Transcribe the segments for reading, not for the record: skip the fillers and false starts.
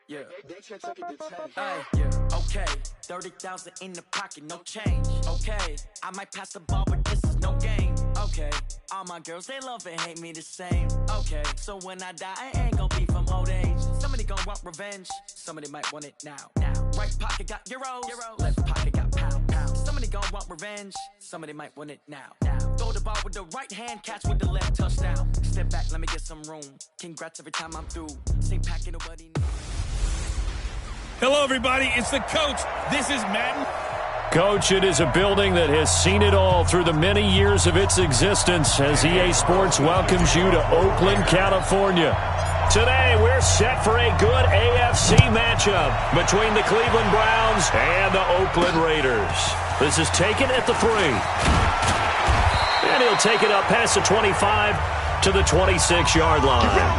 Yeah. Yeah. Okay. 30,000 in the pocket, no change. Okay. I might pass the ball, but this is no game. Okay. All my girls, they love and hate me the same. Okay. So when I die, I ain't gonna be from old age. Somebody gonna want revenge. Somebody might want it now. Right pocket got euros. Left pocket got pound. Somebody gonna want revenge. Somebody might want it now. Throw the ball with the right hand, catch with the left, touchdown. Step back, let me get some room. Congrats every time I'm through. Same packet, nobody knows. Hello, everybody. It's the coach. This is Madden. Coach, it is a building that has seen it all through the many years of its existence as EA Sports welcomes you to Oakland, California. Today, we're set for a good AFC matchup between the Cleveland Browns and the Oakland Raiders. This is taken at the 3. And he'll take it up past the 25 to the 26-yard line.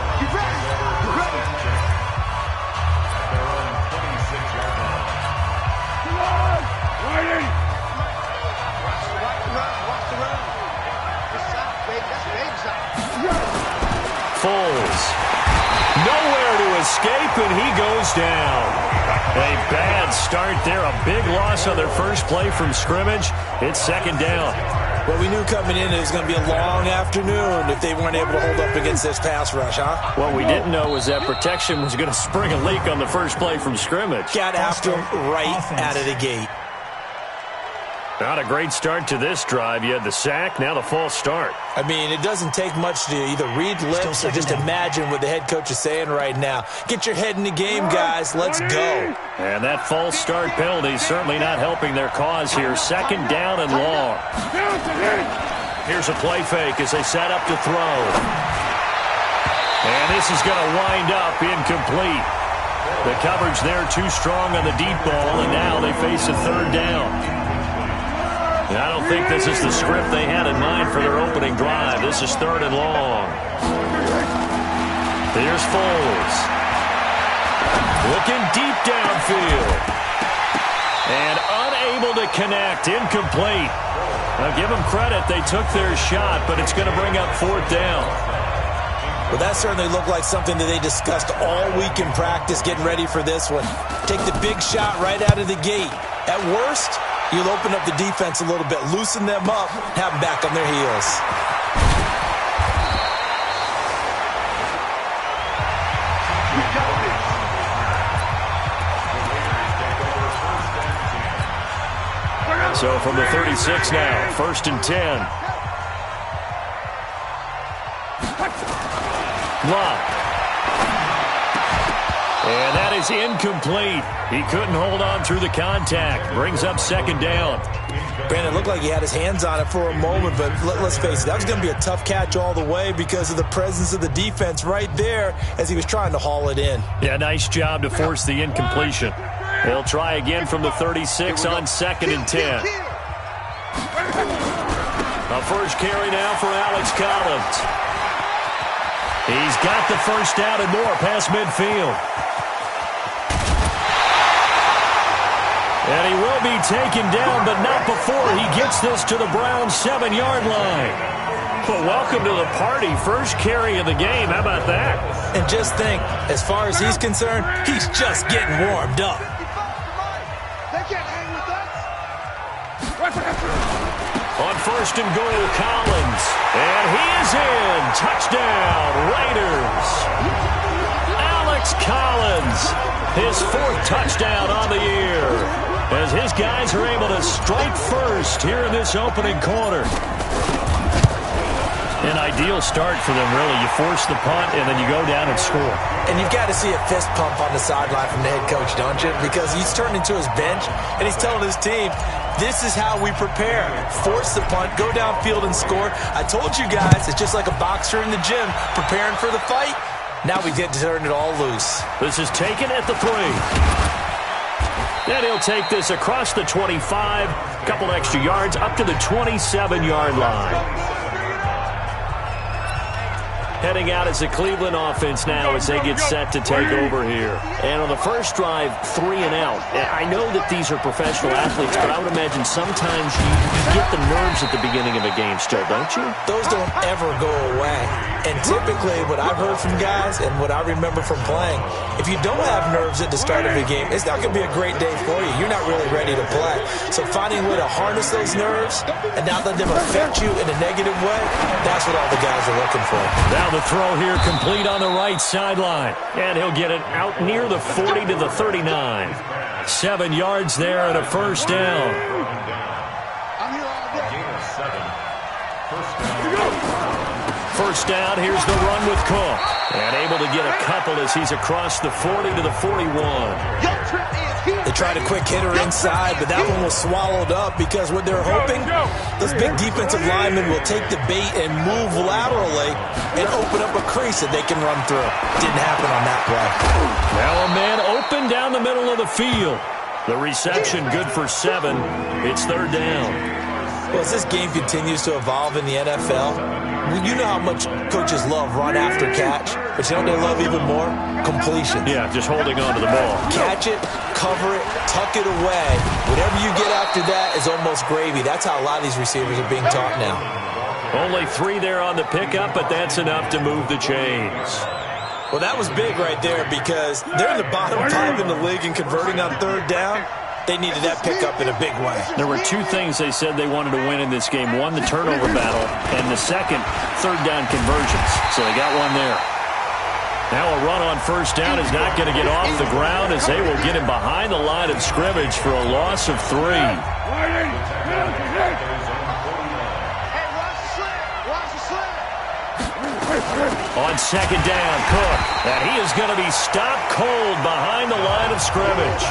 Nowhere to escape, and he goes down. A bad start there. A big loss on their first play from scrimmage. It's second down. Well, we knew coming in it was going to be a long afternoon if they weren't able to hold up against this pass rush, huh? What we didn't know was that protection was going to spring a leak on the first play from scrimmage. Got after him right out of the gate. Not a great start to this drive. You had the sack, now the false start. I mean, it doesn't take much to either read lips or just imagine what the head coach is saying right now. Get your head in the game, guys. Let's go. And that false start penalty certainly not helping their cause here. Second down and long. Here's a play fake as they set up to throw. And this is going to wind up incomplete. The coverage there too strong on the deep ball, and now they face a third down. I don't think this is the script they had in mind for their opening drive. This is third and long. Here's Foles. Looking deep downfield. And unable to connect. Incomplete. Now give them credit. They took their shot, but it's going to bring up fourth down. Well, that certainly looked like something that they discussed all week in practice getting ready for this one. Take the big shot right out of the gate. At worst, you'll open up the defense a little bit, loosen them up, have them back on their heels. So from the 36 now, first and 10. Love. And that is incomplete. He couldn't hold on through the contact. Brings up second down. Brandon, it looked like he had his hands on it for a moment, but let's face it, that was going to be a tough catch all the way because of the presence of the defense right there as he was trying to haul it in. Yeah, nice job to force the incompletion. They'll try again from the 36 on second and 10. A first carry now for Alex Collins. He's got the first down and more past midfield. And he will be taken down, but not before he gets this to the Browns' 7-yard line. Well, welcome to the party. First carry of the game. How about that? And just think, as far as he's concerned, he's just getting warmed up. They can't hang with us. On first and goal, Collins. And he is in. Touchdown, Raiders. Alex Collins, his fourth touchdown on the year, as his guys are able to strike first here in this opening quarter. An ideal start for them, really. You force the punt, and then you go down and score. And you've got to see a fist pump on the sideline from the head coach, don't you? Because he's turned into his bench, and he's telling his team, this is how we prepare. Force the punt, go downfield and score. I told you guys, it's just like a boxer in the gym preparing for the fight. Now we get to turn it all loose. This is taken at the 3. And he'll take this across the 25, couple extra yards, up to the 27-yard line. Heading out as the Cleveland offense now as they get set to take over here. And on the first drive, 3 and out. I know that these are professional athletes, but I would imagine sometimes you get the nerves at the beginning of a game still, don't you? Those don't ever go away. And typically, what I've heard from guys and what I remember from playing, if you don't have nerves at the start of a game, it's not going to be a great day for you. You're not really ready to play. So finding a way to harness those nerves and not let them affect you in a negative way, that's what all the guys are looking for. Now the throw here complete on the right sideline. And he'll get it out near the 40 to the 39. 7 yards there and a first down. First down, here's the run with Cook. And able to get a couple as he's across the 40 to the 41. They tried a quick hitter inside, but that one was swallowed up because what they're hoping, those big defensive linemen will take the bait and move laterally and open up a crease that they can run through. Didn't happen on that play. Now a man open down the middle of the field. The reception good for 7. It's third down. Well, as this game continues to evolve in the NFL, you know how much coaches love run after catch, but you know what they love even more? Completion. Yeah, just holding on to the ball. Catch it, cover it, tuck it away. Whatever you get after that is almost gravy. That's how a lot of these receivers are being taught now. Only 3 there on the pickup, but that's enough to move the chains. Well, that was big right there because they're in the bottom 5 in the league and converting on third down. They needed that pickup in a big way. There were 2 things they said they wanted to win in this game. One, the turnover battle, and the second, third down conversions. So they got one there. Now a run on first down is not going to get off the ground as they will get him behind the line of scrimmage for a loss of 3. On second down, Cook. And he is going to be stopped cold behind the line of scrimmage.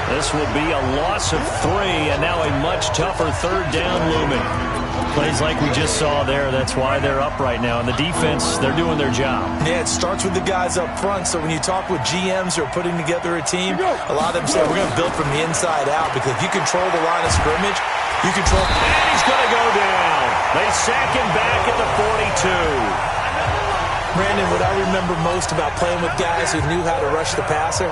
This will be a loss of 3, and now a much tougher third down looming. Plays like we just saw there, that's why they're up right now. And the defense, they're doing their job. Yeah, it starts with the guys up front. So when you talk with GMs who are putting together a team, a lot of them say, we're going to build from the inside out. Because if you control the line of scrimmage, you control... And he's going to go down. They sack him back at the 42. Brandon, what I remember most about playing with guys who knew how to rush the passer,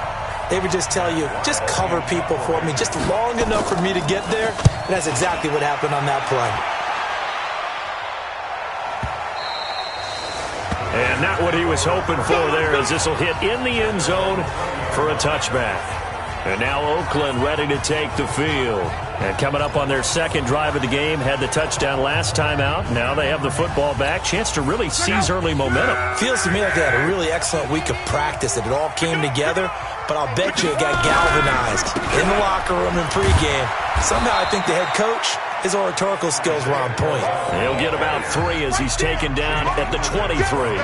they would just tell you, just cover people for me, just long enough for me to get there. And that's exactly what happened on that play. And not what he was hoping for there, as this will hit in the end zone for a touchback. And now Oakland ready to take the field. And coming up on their second drive of the game, had the touchdown last time out. Now they have the football back. Chance to really seize early momentum. Feels to me like they had a really excellent week of practice, that it all came together. But I'll bet you it got galvanized in the locker room in pregame. Somehow I think the head coach, his oratorical skills were on point. He'll get about 3 as he's taken down at the 23.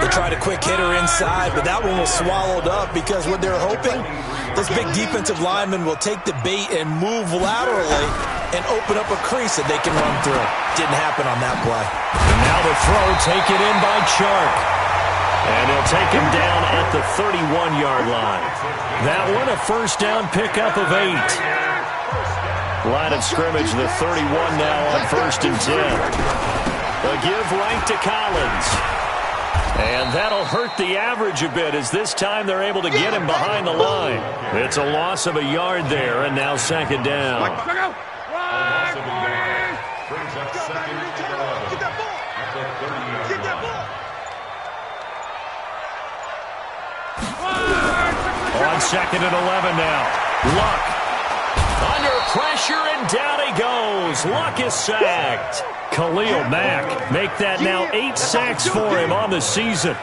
They tried a quick hitter inside, but that one was swallowed up because what they're hoping, those big defensive linemen will take the bait and move laterally and open up a crease that they can run through. Didn't happen on that play. And now the throw taken in by Chark. And he'll take him down at the 31-yard line. That one a first down pickup of 8. Line of scrimmage, the 31 now on 1st and 10. A give right to Collins. And that'll hurt the average a bit, as this time they're able to get him behind the line. It's a loss of a yard there, and now second down. On second and 11 now. Luck. Under pressure, and down he goes. Luck is sacked. Khalil Mack make that now 8 sacks for him on the season.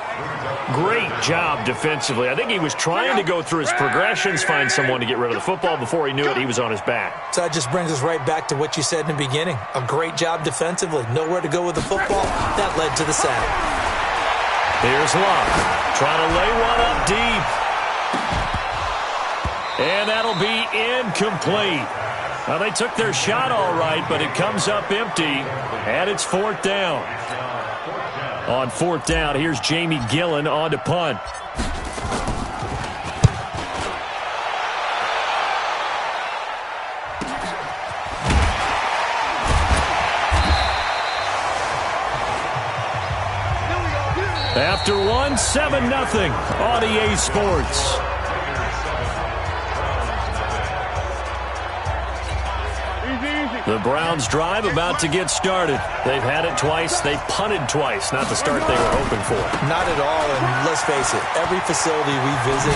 Great job defensively. I think he was trying to go through his progressions, find someone to get rid of the football. Before he knew it, he was on his back. So that just brings us right back to what you said in the beginning. A great job defensively. Nowhere to go with the football. That led to the sack. Here's Luck. Trying to lay one up deep. And that'll be incomplete. Well, they took their shot all right, but it comes up empty, and it's 4th down. On 4th down, here's Jamie Gillen on to punt. After one, 7-0 on EA Sports. The Browns drive about to get started. They've had it twice. They've punted twice. Not the start they were hoping for. Not at all, and let's face it, every facility we visit,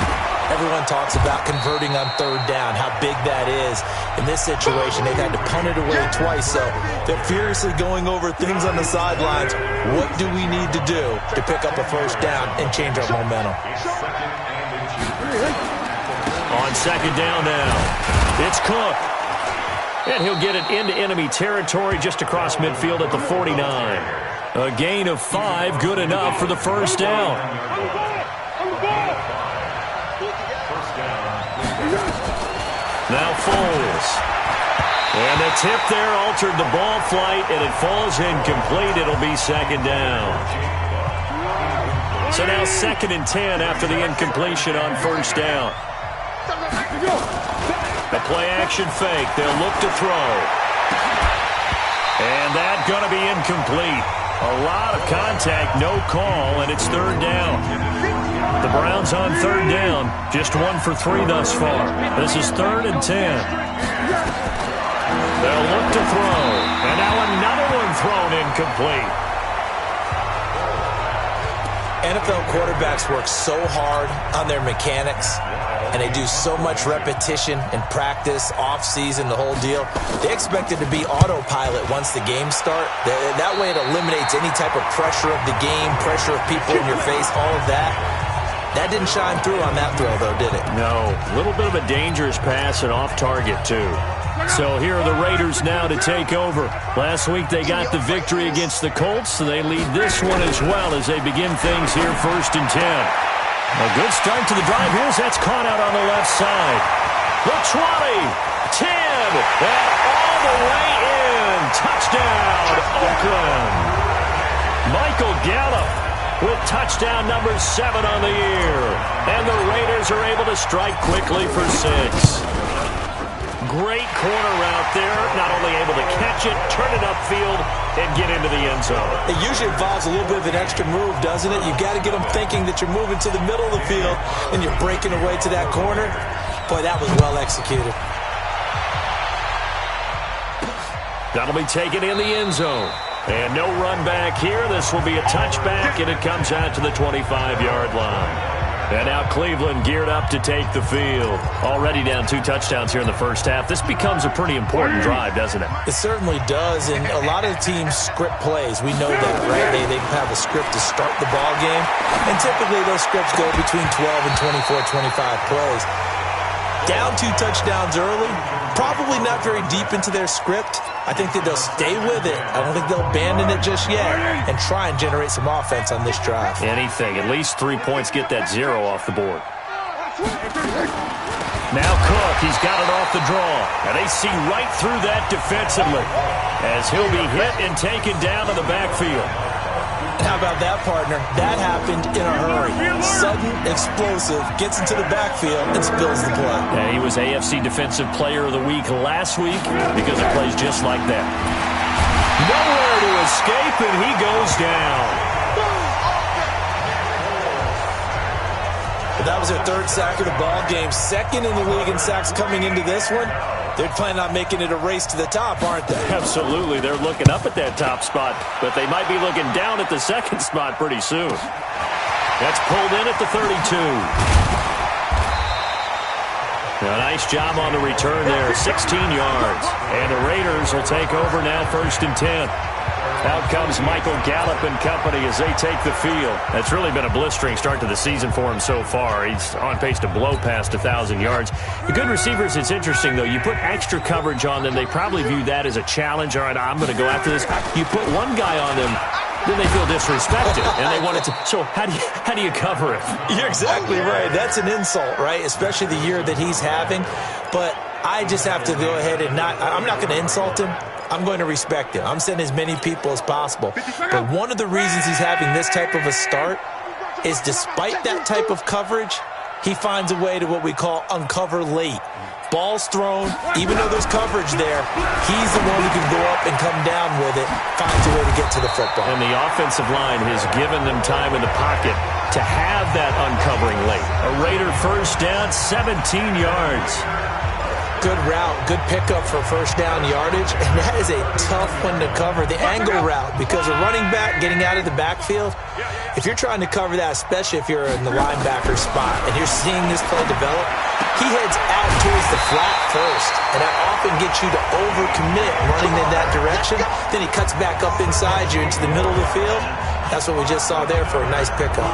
everyone talks about converting on third down, how big that is. In this situation, they've had to punt it away twice, so they're furiously going over things on the sidelines. What do we need to do to pick up a first down and change our momentum? On second down now, it's Cook. And he'll get it into enemy territory just across midfield at the 49. A gain of 5, good enough for the first down. Now Foles. And the tip there altered the ball flight, and it falls incomplete. It'll be second down. So now 2nd and 10 after the incompletion on first down. The play-action fake. They'll look to throw. And that's going to be incomplete. A lot of contact, no call, and it's third down. The Browns on third down. Just 1 for 3 thus far. This is 3rd and 10. They'll look to throw. And now another one thrown incomplete. NFL quarterbacks work so hard on their mechanics, and they do so much repetition and practice, off-season, the whole deal. They expect it to be autopilot once the games start. That way it eliminates any type of pressure of the game, pressure of people in your face, all of that. That didn't shine through on that throw, though, did it? No. A little bit of a dangerous pass and off target, too. So here are the Raiders now to take over. Last week they got the victory against the Colts, so they lead this one as well as they begin things here 1st and 10. A good start to the drive here as that's caught out on the left side. The 20, 10, and all the way in. Touchdown, Oakland. Michael Gallup with touchdown number 7 on the year. And the Raiders are able to strike quickly for 6. Great corner route there. Not only able to catch it, turn it upfield, and get into the end zone. It usually involves a little bit of an extra move, doesn't it? You got to get them thinking that you're moving to the middle of the field and you're breaking away to that corner. Boy, that was well executed. That'll be taken in the end zone. And no run back here. This will be a touchback, and it comes out to the 25-yard line. And now Cleveland geared up to take the field. Already down 2 touchdowns here in the first half. This becomes a pretty important drive, doesn't it? It certainly does, and a lot of the teams script plays. We know that, right? They have a script to start the ball game, and typically those scripts go between 12 and 24, 25 plays. Down 2 touchdowns early, probably not very deep into their script. I think that they'll stay with it. I don't think they'll abandon it just yet and try and generate some offense on this drive. Anything. At least 3 points, get that 0 off the board. Now Cook, he's got it off the draw. And they see right through that defensively as he'll be hit and taken down in the backfield. How about that, partner? That happened in a hurry. Sudden, explosive, gets into the backfield and spills the play. And he was AFC Defensive Player of the Week last week because it plays just like that. Nowhere to escape, and he goes down. That was their 3rd sack of the ball game. 2nd in the league in sacks coming into this one. They're planning on making it a race to the top, aren't they? Absolutely. They're looking up at that top spot, but they might be looking down at the 2nd spot pretty soon. That's pulled in at the 32. A nice job on the return there, 16 yards. And the Raiders will take over now 1st and 10. Out comes Michael Gallup and company as they take the field. That's really been a blistering start to the season for him so far. He's on pace to blow past 1,000 yards. The good receivers, it's interesting, though. You put extra coverage on them, they probably view that as a challenge. All right, I'm going to go after this. You put one guy on them, then they feel disrespected, and they want it to. So how do you cover it? You're exactly right. That's an insult, right? Especially the year that he's having. But I just have to go ahead and I'm not going to insult him. I'm going to respect him. I'm sending as many people as possible. But one of the reasons he's having this type of a start is despite that type of coverage, he finds a way to what we call uncover late. Ball's thrown, even though there's coverage there, he's the one who can go up and come down with it, finds a way to get to the football. And the offensive line has given them time in the pocket to have that uncovering late. A Raider first down, 17 yards. good route, good pickup for first down yardage, and that is a tough one to cover, the angle route, because a running back getting out of the backfield, if you're trying to cover that, especially if you're in the linebacker spot and you're seeing this play develop, he heads out towards the flat first, and that often gets you to overcommit running in that direction. Then he cuts back up inside you into the middle of the field. That's what we just saw there for a nice pickup.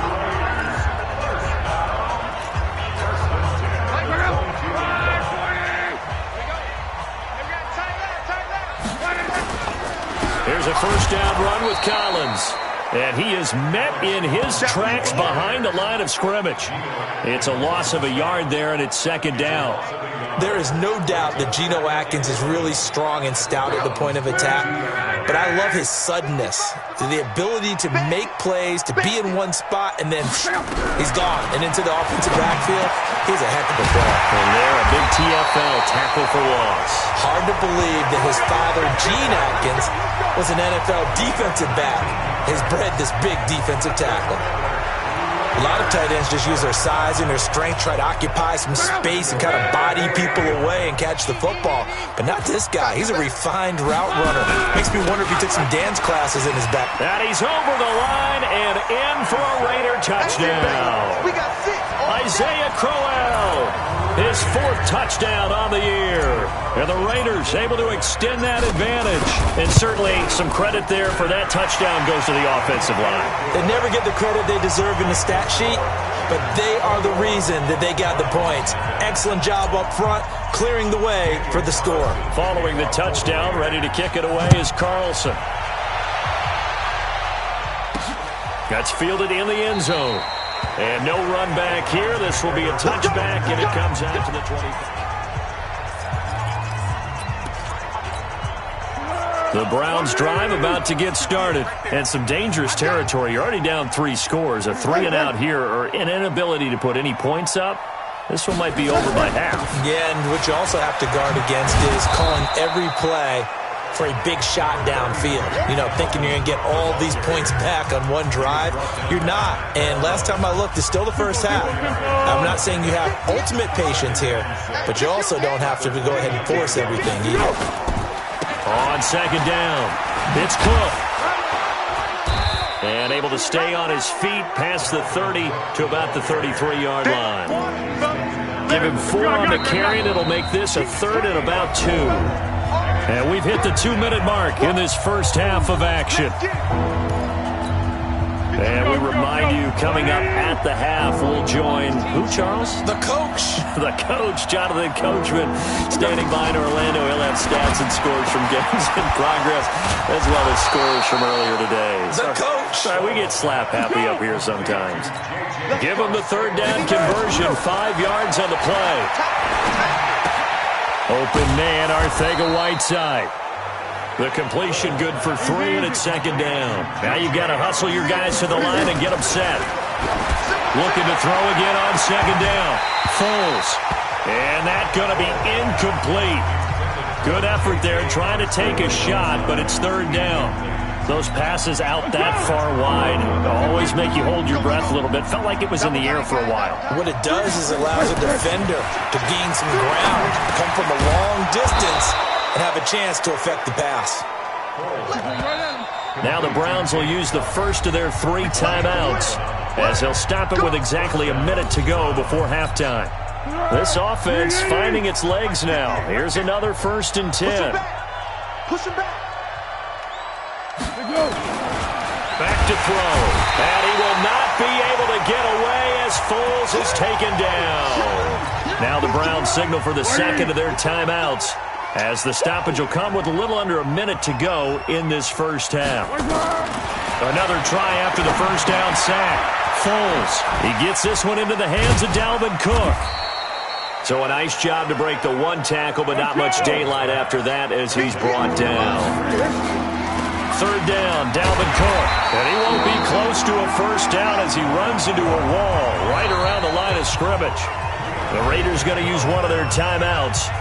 Here's a first down run with Collins. And he is met in his tracks behind the line of scrimmage. It's a loss of a yard there, and it's second down. There is no doubt that Geno Atkins is really strong and stout at the point of attack, but I love his suddenness, the ability to make plays, to be in one spot, and then he's gone. And into the offensive backfield, he's a heck of a player. And there, a big TFL tackle for loss. Hard to believe that his father, Gene Atkins, was an NFL defensive back. Has bred this big defensive tackle. A lot of tight ends just use their size and their strength, try to occupy some space and kind of body people away and catch the football. But not this guy. He's a refined route runner. Makes me wonder if he took some dance classes in his back. And he's over the line and in for a Raider touchdown. We got 6. Isaiah Crowell, his 4th touchdown on the year. And the Raiders able to extend that advantage. And certainly some credit there for that touchdown goes to the offensive line. They never get the credit they deserve in the stat sheet, but they are the reason that they got the points. Excellent job up front, clearing the way for the score. Following the touchdown, ready to kick it away is Carlson. That's fielded in the end zone. And no run back here. This will be a touchback, and it comes out to the 20. The Browns drive about to get started. And some dangerous territory. You're already down 3 scores. A 3-and-out here, or an inability to put any points up. This one might be over by half. Yeah, and what you also have to guard against is calling every play for a big shot downfield. You know, thinking you're going to get all these points back on one drive. You're not. And last time I looked, it's still the first half. I'm not saying you have ultimate patience here, but you also don't have to go ahead and force everything either. On second down, it's Cook. And able to stay on his feet past the 30 to about the 33-yard line. Give him 4 on the carry, and it'll make this a 3rd and about 2. And we've hit the 2-minute mark in this first half of action. And we remind you, coming up at the half, we'll join who, Charles? The coach. The coach, Jonathan Coachman, standing by in Orlando. He'll have stats and scores from games in progress, as well as scores from earlier today. The coach. Sorry, we get slap happy up here sometimes. Give him the 3rd down conversion, 5 yards on the play. Open man, Arcega-Whiteside. The completion good for 3, and it's second down. Now you've got to hustle your guys to the line and get them set. Looking to throw again on second down. Foles. And that's going to be incomplete. Good effort there, trying to take a shot, but it's 3rd down. Those passes out that far wide always make you hold your breath a little bit. Felt like it was in the air for a while. What it does is it allows a defender to gain some ground, come from a long distance, and have a chance to affect the pass. Now the Browns will use the first of their 3 timeouts as they'll stop it with exactly a minute to go before halftime. This offense finding its legs now. Here's another 1st and 10. Push him back. Back to throw. And he will not be able to get away as Foles is taken down. Now the Browns signal for the second of their timeouts, as the stoppage will come with a little under a minute to go in this first half. Another try after the first down sack. Foles, he gets this one into the hands of Dalvin Cook. So a nice job to break the 1 tackle, but not much daylight after that as he's brought down. 3rd down, Dalvin Cook. And he won't be close to a first down as he runs into a wall right around the line of scrimmage. The Raiders going to use one of their timeouts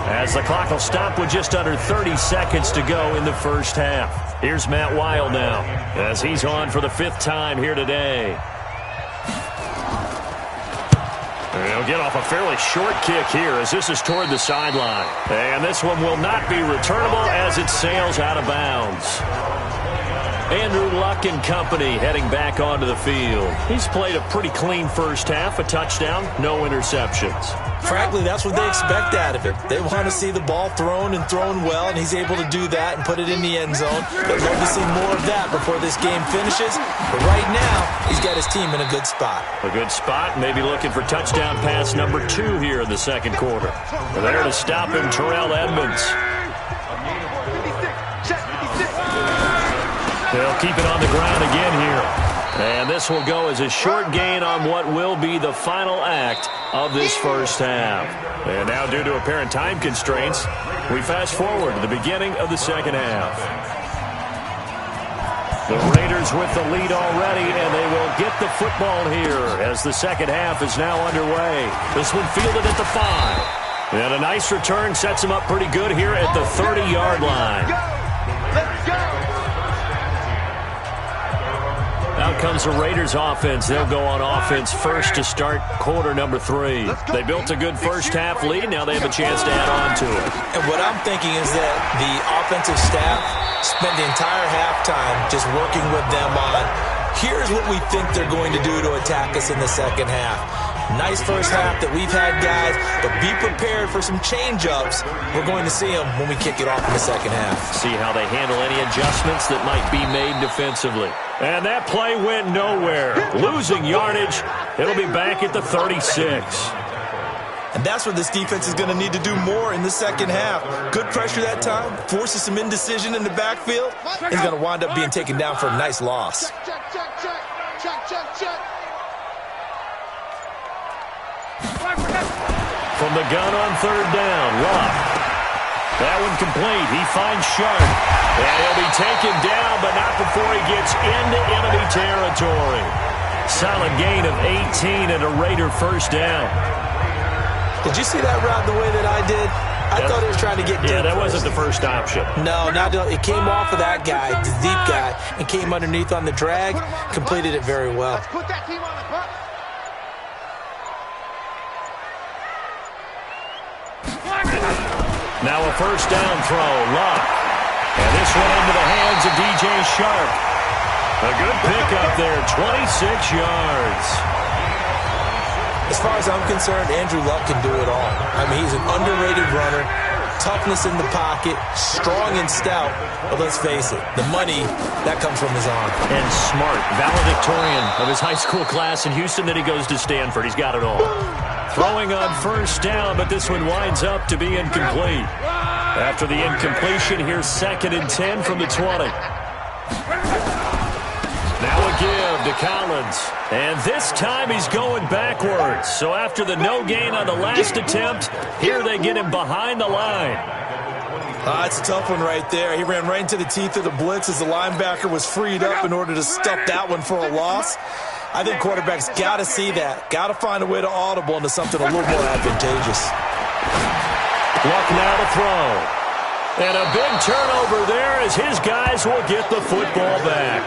as the clock will stop with just under 30 seconds to go in the first half. Here's Matt Weil now as he's on for the 5th time here today. He'll get off a fairly short kick here as this is toward the sideline. And this one will not be returnable as it sails out of bounds. Andrew Luck and company heading back onto the field. He's played a pretty clean first half, a touchdown, no interceptions. Frankly, that's what they expect out of him. They want to see the ball thrown and thrown well, and he's able to do that and put it in the end zone. They'd love to see more of that before this game finishes. But right now, he's got his team in a good spot. A good spot, maybe looking for touchdown pass number 2 here in the second quarter. There to stop him, Terrell Edmonds. They'll keep it on the ground again here. And this will go as a short gain on what will be the final act of this first half. And now, due to apparent time constraints, we fast forward to the beginning of the second half. The Raiders with the lead already, and they will get the football here as the second half is now underway. This one fielded at the 5. And a nice return sets him up pretty good here at the 30-yard line. Let's go! Out comes the Raiders offense. They'll go on offense first to start quarter number 3. They built a good first half lead. Now they have a chance to add on to it. And what I'm thinking is that the offensive staff spent the entire halftime just working with them on, here's what we think they're going to do to attack us in the second half. Nice first half that we've had, guys, but be prepared for some change-ups. We're going to see them when we kick it off in the second half. See how they handle any adjustments that might be made defensively. And that play went nowhere. Losing yardage. It'll be back at the 36. And that's where this defense is going to need to do more in the second half. Good pressure that time, forces some indecision in the backfield. He's going to wind up being taken down for a nice loss. Check. From the gun on third down, Luck. That one complete. He finds Sharp. And he'll be taken down, but not before he gets into enemy territory. Solid gain of 18 and a Raider first down. Did you see that route the way that I did? I thought he was trying to get deep. Yeah, that wasn't the first option. No, it came off of that guy, the deep guy, and came underneath on the drag. Completed it very well. Let's put that team on the clock. Now a first down throw, Luck. And this one into the hands of DJ Sharp. A good pickup there, 26 yards. As far as I'm concerned, Andrew Luck can do it all. I mean, he's an underrated runner, toughness in the pocket, strong and stout. But let's face it, the money, that comes from his arm. And smart, valedictorian of his high school class in Houston, then he goes to Stanford. He's got it all. Throwing on first down, but this one winds up to be incomplete. After the incompletion, here's 2nd and 10 from the 20. Now a give to Collins. And this time he's going backwards. So after the no gain on the last attempt, here they get him behind the line. It's a tough one right there. He ran right into the teeth of the blitz as the linebacker was freed up in order to stuff that one for a loss. I think quarterbacks got to see that. Got to find a way to audible into something a little more advantageous. Luck now to throw. And a big turnover there as his guys will get the football back.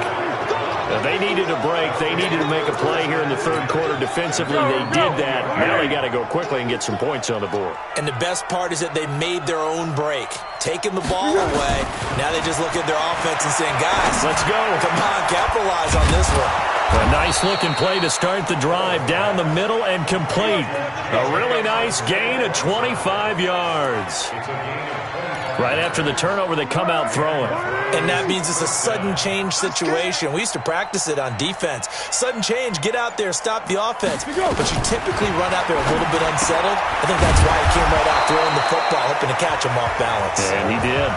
They needed a break. They needed to make a play here in the third quarter defensively. They did that. Now they got to go quickly and get some points on the board. And the best part is that they made their own break. Taking the ball away. Now they just look at their offense and saying, guys, let's go. Come on, capitalize on this one. A nice-looking play to start the drive down the middle and complete. A really nice gain of 25 yards. Right after the turnover, they come out throwing. And that means it's a sudden change situation. We used to practice it on defense. Sudden change, get out there, stop the offense. But you typically run out there a little bit unsettled. I think that's why he came right out throwing the football, hoping to catch him off balance. And he did.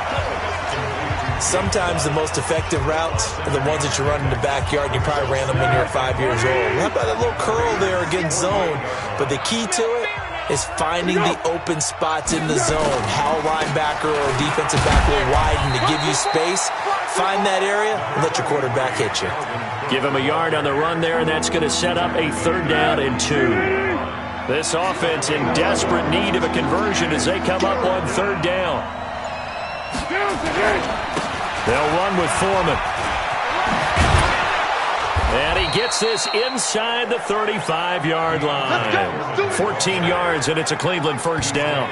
Sometimes the most effective routes are the ones that you run in the backyard, and you probably ran them when you were 5 years old. How about that little curl there against zone? But the key to it is finding the open spots in the zone. How a linebacker or a defensive back will widen to give you space. Find that area and let your quarterback hit you. Give him a yard on the run there, and that's going to set up a 3rd down and 2. This offense in desperate need of a conversion as they come up on 3rd down. They'll run with Foreman. And he gets this inside the 35-yard line. 14 yards, and it's a Cleveland first down.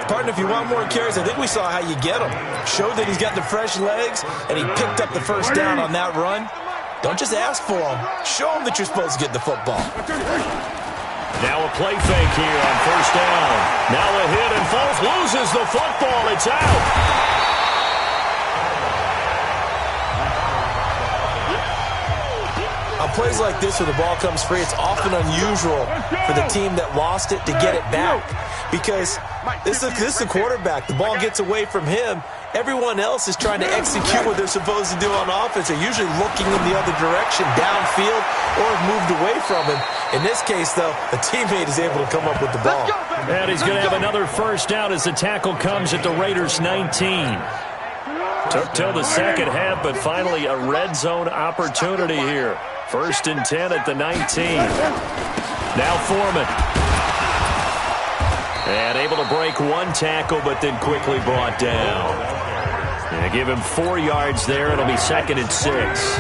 Partner, if you want more carries, I think we saw how you get him. Showed that he's got the fresh legs, and he picked up the first down on that run. Don't just ask for him. Show him that you're supposed to get the football. Now a play fake here on first down. Now a hit, and Foles loses the football. It's out. On plays like this where the ball comes free, it's often unusual for the team that lost it to get it back. Because this is the quarterback. The ball gets away from him. Everyone else is trying to execute what they're supposed to do on offense. They're usually looking in the other direction, downfield, or have moved away from him. In this case, though, a teammate is able to come up with the ball. And he's going to have another first down as the tackle comes at the Raiders' 19. Took till the second half, but finally a red zone opportunity here. 1st and 10 at the 19. Now Foreman. And able to break one tackle, but then quickly brought down. And give him 4 yards there. It'll be 2nd and 6.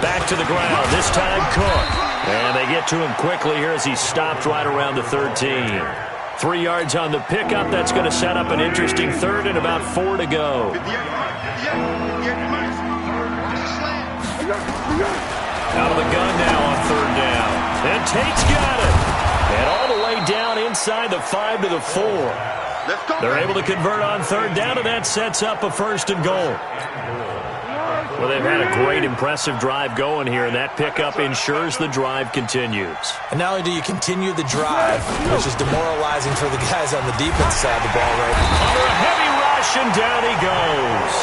Back to the ground. This time Cook. And they get to him quickly here as he stopped right around the 13. 3 yards on the pickup. That's going to set up an interesting 3rd and about 4 to go. Out of the gun now on 3rd down. And Tate's got it. And all the way down inside the 5 to the 4. They're able to convert on 3rd down, and that sets up a 1st and goal. Well, they've had a great, impressive drive going here, and that pickup ensures the drive continues. And not only do you continue the drive, which is demoralizing for the guys on the defense side of the ball right now. Under a heavy rush, and down he goes.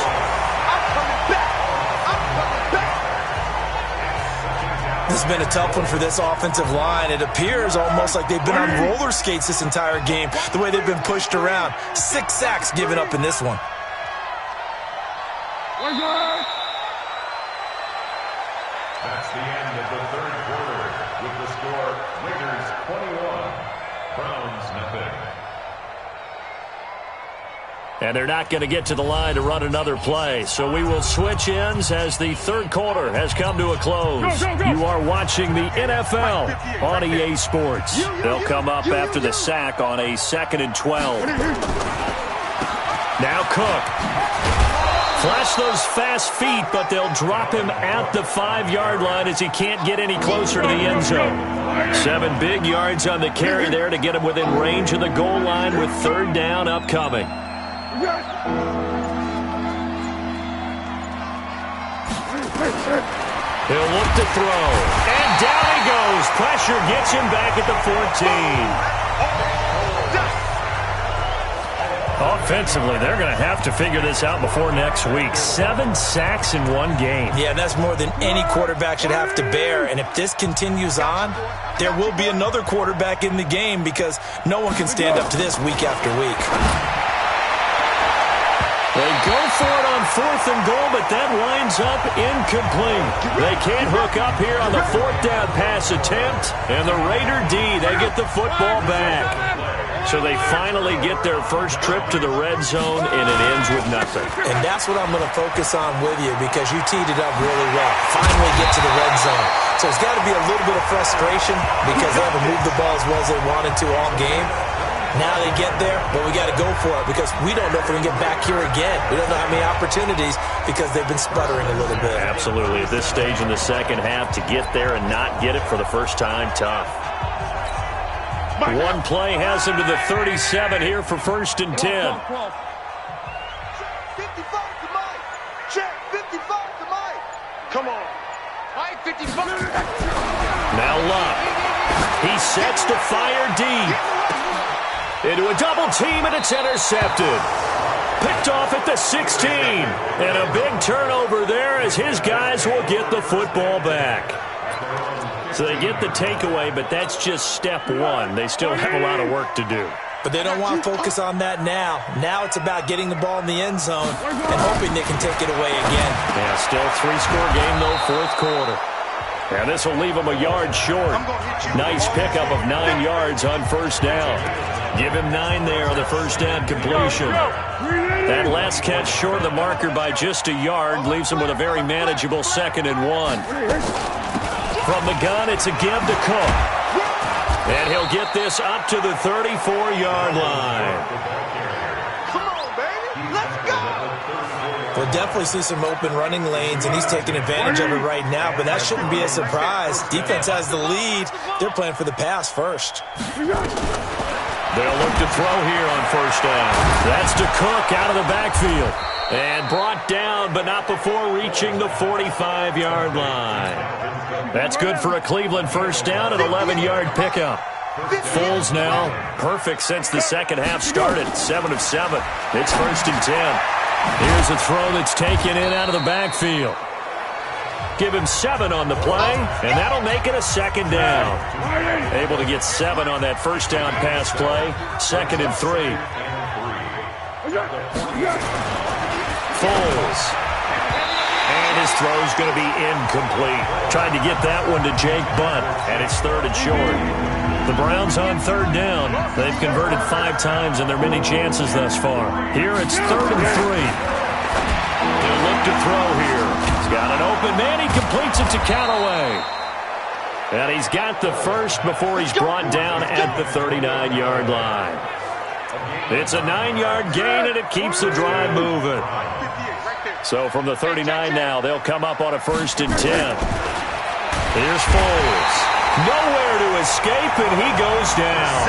This has been a tough one for this offensive line. It appears almost like they've been on roller skates this entire game, the way they've been pushed around. 6 sacks given up in this one. That's the end of the 3rd quarter with the score Raiders 21, Browns nothing. And they're not going to get to the line to run another play. So we will switch ends as the 3rd quarter has come to a close. You are watching the NFL on EA Sports. They'll come up after the sack on a 2nd and 12. Now Cook. Flash those fast feet, but they'll drop him at the 5-yard line as he can't get any closer to the end zone. 7 big yards on the carry there to get him within range of the goal line with 3rd down upcoming. He'll look to throw. And down he goes. Pressure gets him back at the 14. Offensively, they're going to have to figure this out before next week. 7 sacks in one game. Yeah, that's more than any quarterback should have to bear. And if this continues on, there will be another quarterback in the game because no one can stand up to this week after week. They go for it on 4th and goal, but that winds up incomplete. They can't hook up here on the 4th down pass attempt. And the Raider D, they get the football back. So they finally get their first trip to the red zone, and it ends with nothing. And that's what I'm going to focus on with you because you teed it up really well. Finally get to the red zone. So there's got to be a little bit of frustration because they haven't moved the ball as well as they wanted to all game. Now they get there, but we got to go for it because we don't know if we can get back here again. We don't know how many opportunities because they've been sputtering a little bit. Absolutely. At this stage in the second half, to get there and not get it for the first time, tough. One play has him to the 37 here for 1st and 10. 55 to Mike. Check 55 to Mike. Come on. Mike 55. Now Luck. He sets to fire deep. Into a double team, and it's intercepted. Picked off at the 16. And a big turnover there as his guys will get the football back. So they get the takeaway, but that's just step one. They still have a lot of work to do. But they don't want to focus on that now. Now it's about getting the ball in the end zone and hoping they can take it away again. Yeah, still 3-score game, though, 4th quarter. And this will leave him a yard short. Nice pickup of 9 yards on 1st down. Give him 9 there on the 1st down completion. That last catch short of the marker by just a yard leaves him with a very manageable 2nd and 1. From the gun, it's a give to Cook. And he'll get this up to the 34-yard line. We'll definitely see some open running lanes, and he's taking advantage of it right now, but that shouldn't be a surprise. Defense has the lead. They're playing for the pass first. They'll look to throw here on 1st down. That's to Cook out of the backfield. And brought down, but not before reaching the 45-yard line. That's good for a Cleveland 1st down, an 11-yard pickup. Foles now, perfect since the second half started, 7 of 7. It's 1st and 10. Here's a throw that's taken in out of the backfield. Give him 7 on the play, and that'll make it a 2nd down. Able to get 7 on that 1st down pass play, 2nd and 3. Foles. And his throw's going to be incomplete. Tried to get that one to Jake Butt, and it's 3rd and short. The Browns on 3rd down. They've converted 5 times in their many chances thus far. Here it's 3rd and 3. He'll look to throw here. He's got an open man. He completes it to Callaway. And he's got the first before he's brought down at the 39-yard line. It's a 9-yard gain, and it keeps the drive moving. So from the 39 now, they'll come up on a 1st and 10. Here's Foles. Nowhere to escape, and he goes down.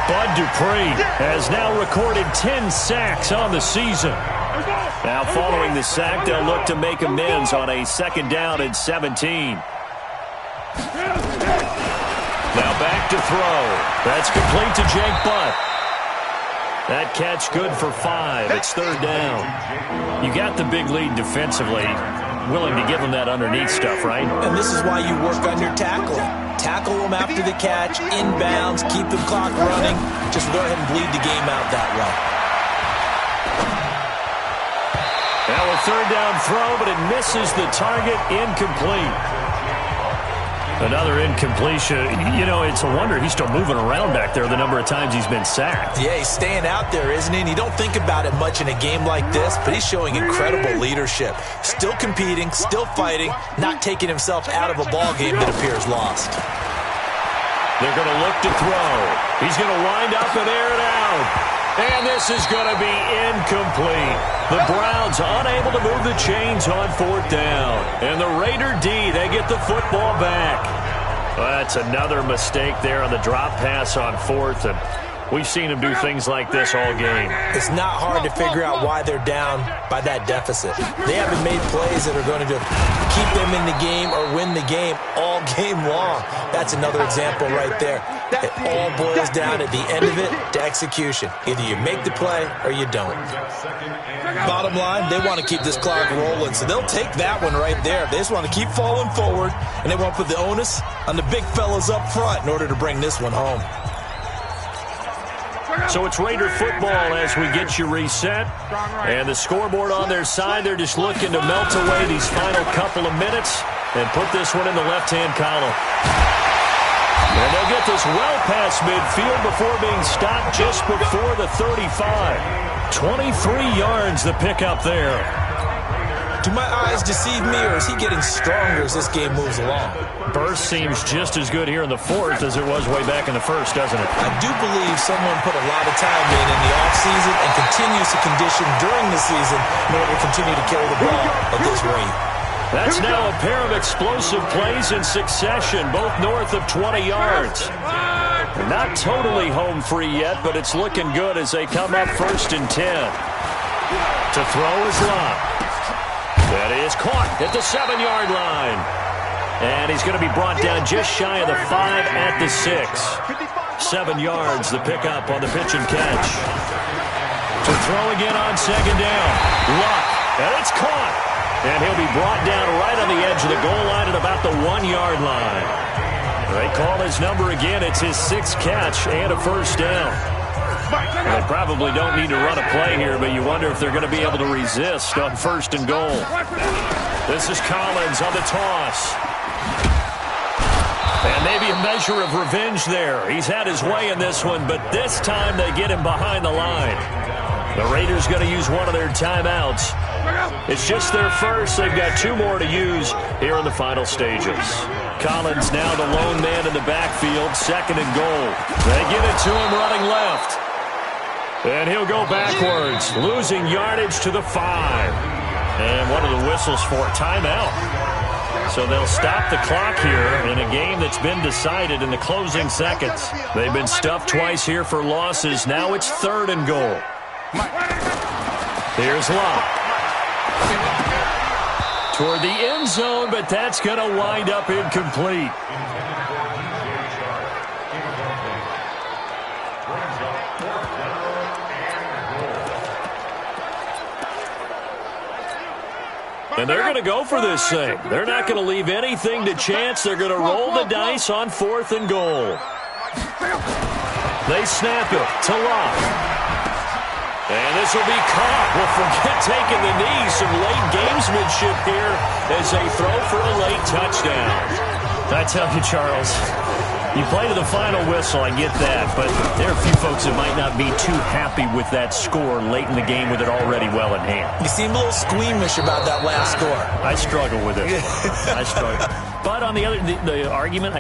Bud Dupree has now recorded 10 sacks on the season. Now following the sack, they'll look to make amends on a 2nd down and 17. Now back to throw. That's complete to Jake Butt. That catch good for 5. It's 3rd down. You got the big lead defensively. Willing to give them that underneath stuff, right? And this is why you work on your tackling. Tackle them after the catch, inbounds, keep the clock running. Just go ahead and bleed the game out that way. Now a 3rd down throw, but it misses the target, incomplete. Another incompletion. You know, it's a wonder he's still moving around back there the number of times he's been sacked. Yeah, he's staying out there, isn't he? And you don't think about it much in a game like this, but he's showing incredible leadership. Still competing, still fighting, not taking himself out of a ball game that appears lost. They're going to look to throw. He's going to wind up and air it out. And this is going to be incomplete. The Browns unable to move the chains on 4th down. And the Raider D, they get the football back. That's another mistake there on the drop pass on 4th. And we've seen him do things like this all game. It's not hard to figure out why they're down by that deficit. They haven't made plays that are going to keep them in the game or win the game all game long. That's another example right there. It all boils down at the end of it to execution. Either you make the play or you don't. Bottom line, they want to keep this clock rolling, so they'll take that one right there. They just want to keep falling forward, and they want to put the onus on the big fellas up front in order to bring this one home. So it's Raider football as we get you reset. And the scoreboard on their side, they're just looking to melt away these final couple of minutes and put this one in the left-hand column. And they'll get this well past midfield before being stopped just before the 35. 23 yards the pickup there. Do my eyes deceive me, or is he getting stronger as this game moves along? Burst seems just as good here in the 4th as it was way back in the 1st, doesn't it? I do believe someone put a lot of time in the offseason and continues to condition during the season in order to continue to carry the ball at this rate. That's now a pair of explosive plays in succession, both north of 20 yards. They're not totally home free yet, but it's looking good as they come up 1st and 10. To throw is Locke. That is caught at the 7-yard line. And he's going to be brought down just shy of the 5 at the 6. 7 yards, the pickup on the pitch and catch. To throw again on 2nd down. Luck, and it's caught. And he'll be brought down right on the edge of the goal line at about the 1-yard line. They call his number again. It's his 6th catch and a 1st down. They probably don't need to run a play here, but you wonder if they're going to be able to resist on 1st and goal. This is Collins on the toss. And maybe a measure of revenge there. He's had his way in this one, but this time they get him behind the line. The Raiders going to use one of their timeouts. It's just their first. They've got 2 more to use here in the final stages. Collins now the lone man in the backfield, 2nd and goal. They get it to him running left. And he'll go backwards, losing yardage to the 5. And one of the whistles for a timeout. So they'll stop the clock here in a game that's been decided in the closing seconds. They've been stuffed twice here for losses. Now it's 3rd and goal. Here's Locke. Toward the end zone, but that's going to wind up incomplete. And they're going to go for this thing. They're not going to leave anything to chance. They're going to roll the dice on 4th and goal. They snap it to Locke. And this will be caught. Well, forget taking the knee. Some late gamesmanship here as they throw for a late touchdown. I tell you, Charles, you play to the final whistle, I get that, but there are a few folks that might not be too happy with that score late in the game with it already well in hand. You seem a little squeamish about that last score. I struggle with it. I struggle. But on the other, the argument...